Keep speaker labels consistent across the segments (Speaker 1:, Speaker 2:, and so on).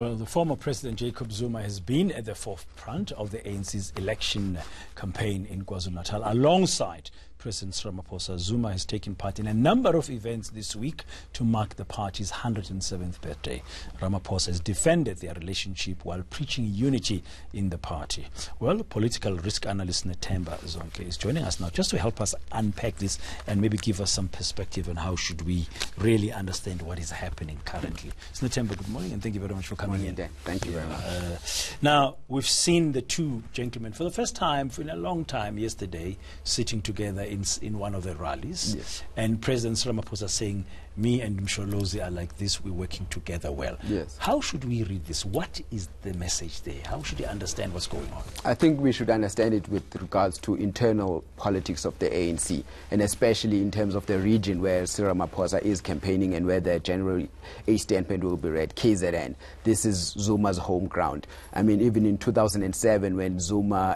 Speaker 1: Well, the former President Jacob Zuma has been at the forefront of the ANC's election campaign in KwaZulu-Natal. Alongside President Cyril Ramaphosa, Zuma has taken part in a number of events this week to mark the party's 107th birthday. Ramaphosa has defended their relationship while preaching unity in the party. Well, political risk analyst Netemba Zonke is joining us now just to help us unpack this and maybe give us some perspective on how should we really understand what is happening currently. So Netemba, good morning and thank you very much for coming in.
Speaker 2: Thank you very much.
Speaker 1: Now, we've seen the two gentlemen for the first time in a long time yesterday sitting together in one of the rallies.
Speaker 2: Yes.
Speaker 1: And President Cyril Ramaphosa saying, me and Msholozi are like this, we're working together well.
Speaker 2: Yes.
Speaker 1: How should we read this? What is the message there? How should you understand what's going on?
Speaker 2: I think we should understand it with regards to internal politics of the ANC, and especially in terms of the region where Cyril Ramaphosa is campaigning and where the general A statement will be read, KZN. This is Zuma's home ground. I mean, even in 2007 when Zuma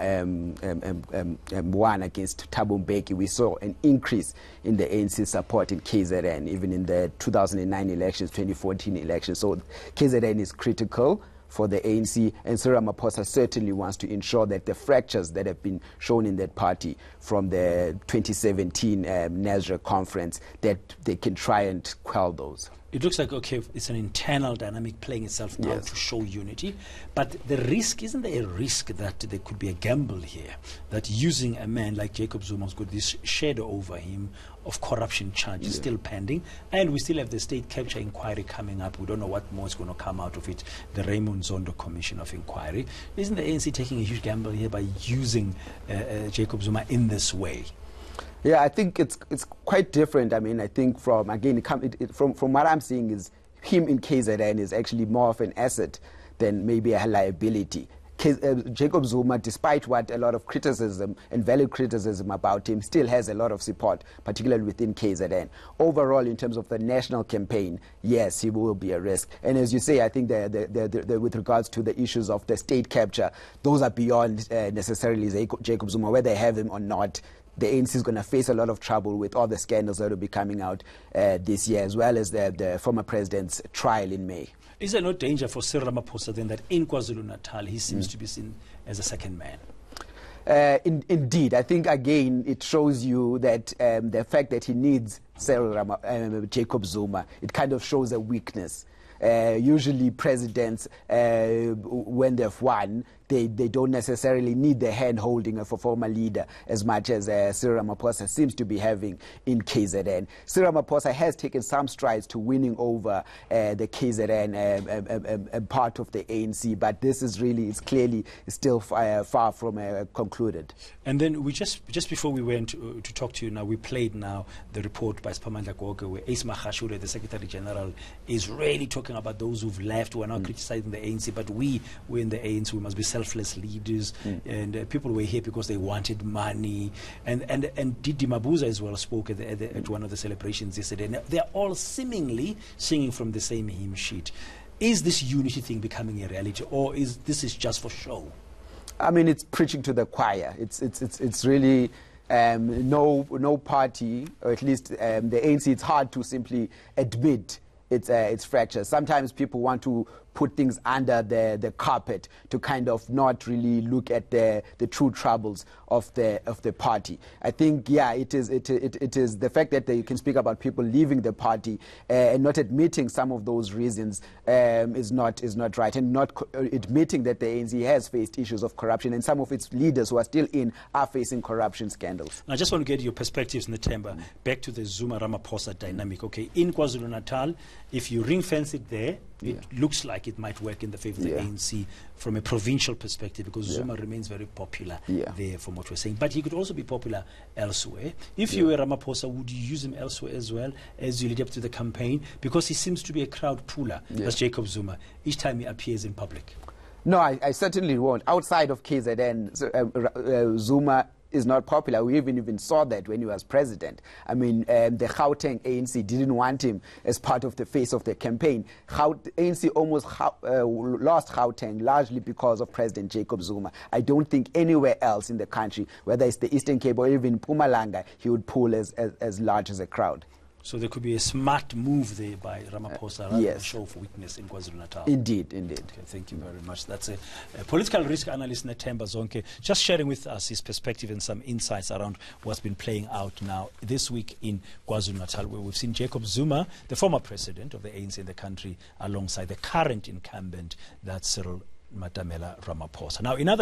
Speaker 2: won against Thabo Mbeki, we saw an increase in the ANC support in KZN, even in the 2009 elections, 2014 elections. So KZN is critical for the ANC, and Cyril Ramaphosa certainly wants to ensure that the fractures that have been shown in that party from the 2017 NASRA conference, that they can try and quell those.
Speaker 1: It looks like, okay, it's an internal dynamic playing itself now
Speaker 2: Yes.
Speaker 1: to show unity. But the risk, isn't there a risk that there could be a gamble here? That using a man like Jacob Zuma's got this shadow over him of corruption charges still pending. And we still have the state capture inquiry coming up. We don't know what more is going to come out of it. The Raymond Zondo Commission of Inquiry. Isn't the ANC taking a huge gamble here by using Jacob Zuma in this way?
Speaker 2: Yeah, I think it's quite different. I mean, I think from what I'm seeing is him in KZN is actually more of an asset than maybe a liability. Jacob Zuma, despite what a lot of criticism and valid criticism about him, still has a lot of support, particularly within KZN. Overall, in terms of the national campaign, yes, he will be a risk. And as you say, I think with regards to the issues of the state capture, those are beyond necessarily Jacob Zuma, whether they have him or not. The ANC is going to face a lot of trouble with all the scandals that will be coming out this year, as well as the former president's trial in May.
Speaker 1: Is there no danger for Cyril Ramaphosa then that in KwaZulu-Natal he seems to be seen as a second man?
Speaker 2: Indeed, I think again it shows you that the fact that he needs Jacob Zuma, it kind of shows a weakness. Usually presidents, when they've won, they don't necessarily need the hand-holding of a former leader as much as Cyril Ramaphosa seems to be having in KZN. Cyril Ramaphosa has taken some strides to winning over the KZN part of the ANC, but this is really, it's clearly still far from concluded.
Speaker 1: And then we just before we went to talk to you now, we played now the report by Spamandla Goge where Ace Mahashure, the Secretary General, is really talking about those who've left, who are not criticizing the ANC, but we're in the ANC, we must be selfless leaders, and people were here because they wanted money, and Didi Mabuza as well spoke at one of the celebrations yesterday. Now, they're all seemingly singing from the same hymn sheet. Is this unity thing becoming a reality, or is this just for show?
Speaker 2: I mean, it's preaching to the choir. It's really no party, or at least the ANC. It's hard to simply admit its fractures. Sometimes people want to put things under the carpet to kind of not really look at the true troubles of the party. I think, yeah, it is the fact that you can speak about people leaving the party and not admitting some of those reasons is not right, and not admitting that the ANC has faced issues of corruption, and some of its leaders who are still in are facing corruption scandals.
Speaker 1: I just want to get your perspectives, Netemba, back to the Zuma-Ramaphosa dynamic. Okay, in KwaZulu-Natal, if you ring-fence it there, it looks like it might work in the favor of the ANC from a provincial perspective, because Zuma remains very popular there from what we're saying. But he could also be popular elsewhere. If you were Ramaphosa, would you use him elsewhere as well as you lead up to the campaign? Because he seems to be a crowd puller, as Jacob Zuma, each time he appears in public.
Speaker 2: No, I certainly won't. Outside of KZN, Zuma is not popular. We even saw that when he was president. I mean, the Gauteng ANC didn't want him as part of the face of the campaign. ANC almost lost Gauteng largely because of President Jacob Zuma. I don't think anywhere else in the country, whether it's the Eastern Cape or even Mpumalanga, he would pull as large as a crowd.
Speaker 1: So there could be a smart move there by Ramaphosa rather than a
Speaker 2: yes.
Speaker 1: show of weakness in KwaZulu-Natal.
Speaker 2: Indeed.
Speaker 1: Okay, thank you very much. That's a political risk analyst, Netemba Zonke, just sharing with us his perspective and some insights around what's been playing out now this week in KwaZulu-Natal, where we've seen Jacob Zuma, the former president of the ANC in the country, alongside the current incumbent, that's Cyril Ramaphosa. Now, in other